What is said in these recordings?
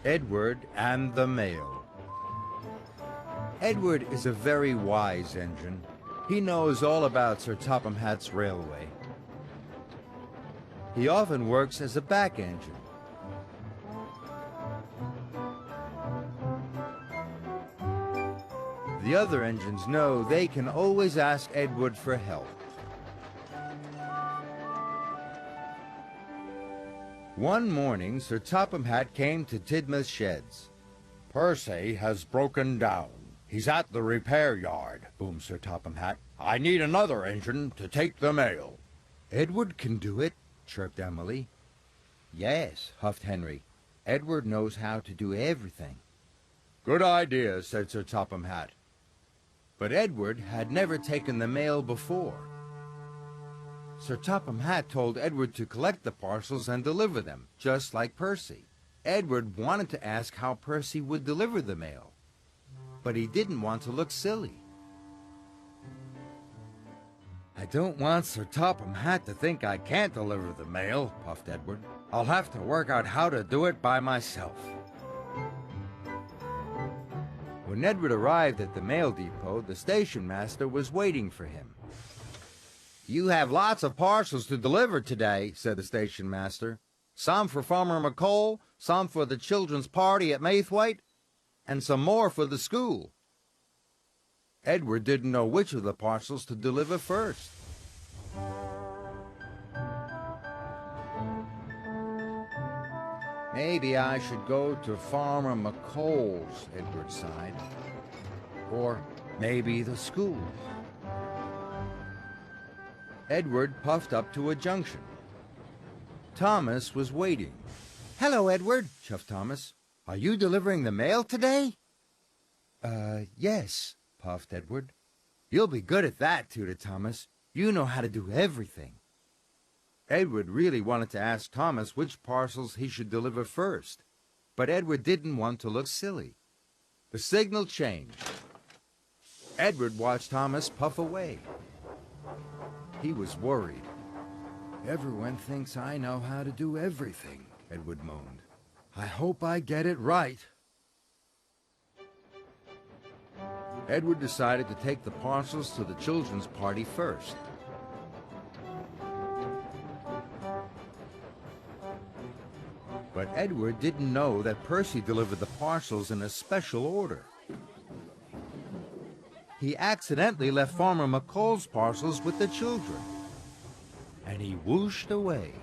Edward and the Mail. Edward is a very wise engine. He knows all about Sir Topham Hatt's railway. He often works as a back engine. The other engines know they can always ask Edward for help. One morning, Sir Topham Hatt came to Tidmouth Sheds. "Percy has broken down. He's at the repair yard," boomed Sir Topham Hatt. "I need another engine to take the mail." "Edward can do it," chirped Emily. "Yes," huffed Henry. "Edward knows how to do everything." "Good idea," said Sir Topham Hatt. But Edward had never taken the mail before. Sir Topham Hatt told Edward to collect the parcels and deliver them, just like Percy. Edward wanted to ask how Percy would deliver the mail, but he didn't want to look silly. "I don't want Sir Topham Hatt to think I can't deliver the mail," puffed Edward. "I'll have to work out how to do it by myself." When Edward arrived at the mail depot, the station master was waiting for him. "You have lots of parcels to deliver today," said the station master. "Some for Farmer McColl, some for the children's party at Maithwaite, and some more for the school." Edward didn't know which of the parcels to deliver first. "Maybe I should go to Farmer McColl's," Edward sighed. "Or maybe the school." Edward puffed up to a junction. Thomas was waiting. "Hello, Edward," chuffed Thomas. "Are you delivering the mail today?" Yes," puffed Edward. "You'll be good at that," tooted Thomas. "You know how to do everything." Edward really wanted to ask Thomas which parcels he should deliver first, but Edward didn't want to look silly. The signal changed. Edward watched Thomas puff away. He was worried. "Everyone thinks I know how to do everything," Edward moaned. "I hope I get it right." Edward decided to take the parcels to the children's party first. But Edward didn't know that Percy delivered the parcels in a special order. He accidentally left Farmer McColl's parcels with the children, and he whooshed away.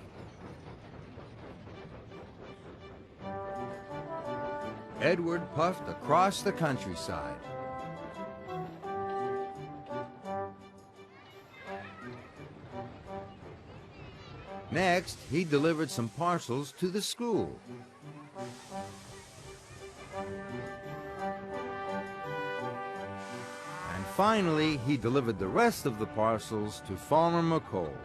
Edward puffed across the countryside. Next, he delivered some parcels to the school. And finally, he delivered the rest of the parcels to Farmer McColl.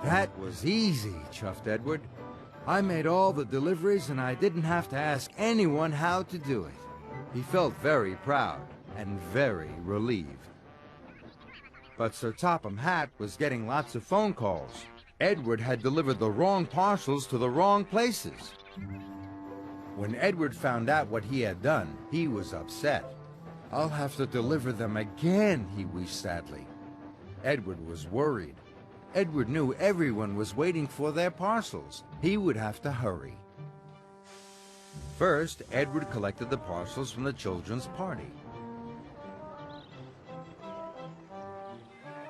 "That was easy," chuffed Edward. "I made all the deliveries and I didn't have to ask anyone how to do it." He felt very proud and very relieved. But Sir Topham Hatt was getting lots of phone calls. Edward had delivered the wrong parcels to the wrong places. When Edward found out what he had done, he was upset. "I'll have to deliver them again," he wished sadly. Edward was worried. Edward knew everyone was waiting for their parcels. He would have to hurry. First, Edward collected the parcels from the children's party.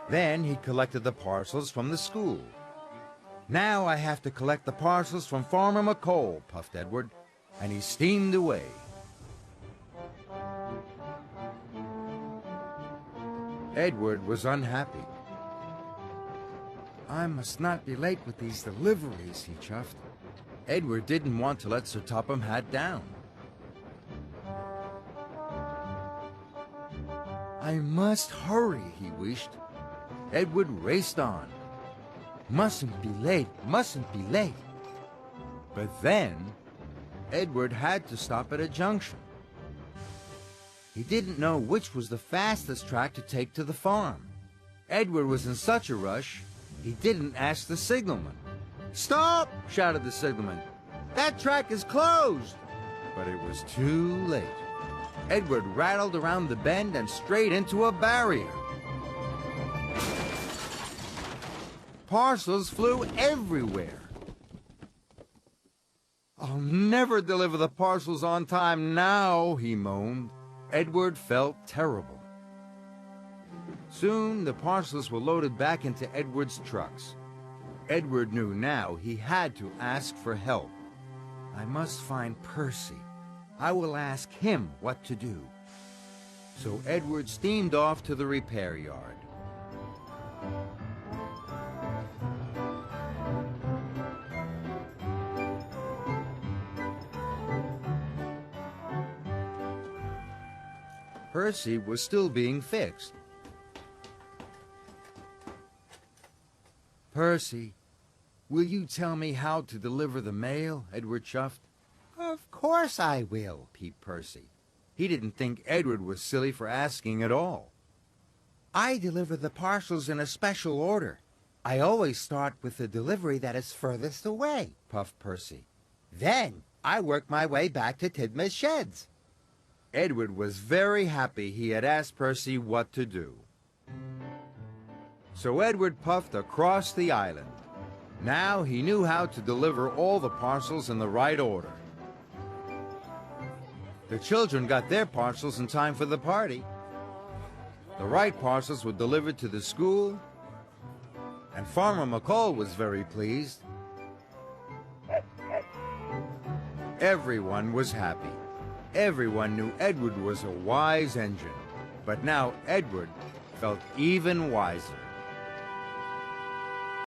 Then he collected the parcels from the school. "Now I have to collect the parcels from Farmer McColl," puffed Edward, and he steamed away. Edward was unhappy. "I must not be late with these deliveries," he chuffed. Edward didn't want to let Sir Topham Hatt down. "I must hurry," he wished. Edward raced on. "Mustn't be late, mustn't be late." But then, Edward had to stop at a junction. He didn't know which was the fastest track to take to the farm. Edward was in such a rush, he didn't ask the signalman. Stop! Shouted the signalman. That track is closed! But it was too late. Edward rattled around the bend and straight into a barrier. Parcels flew everywhere. I'll never deliver the parcels on time now, he moaned. Edward felt terrible. Soon the parcels were loaded back into Edward's trucks. Edward knew now he had to ask for help. I must find Percy. I will ask him what to do. So Edward steamed off to the repair yard. Percy was still being fixed. Percy, will you tell me how to deliver the mail? Edward chuffed. Of course I will, peeped Percy. He didn't think Edward was silly for asking at all. I deliver the parcels in a special order. I always start with the delivery that is furthest away, puffed Percy. Then I work my way back to Tidmouth's sheds. Edward was very happy he had asked Percy what to do. So Edward puffed across the island. Now he knew how to deliver all the parcels in the right order. The children got their parcels in time for the party. The right parcels were delivered to the school, and Farmer McColl was very pleased. Everyone was happy. Everyone knew Edward was a wise engine, but now Edward felt even wiser.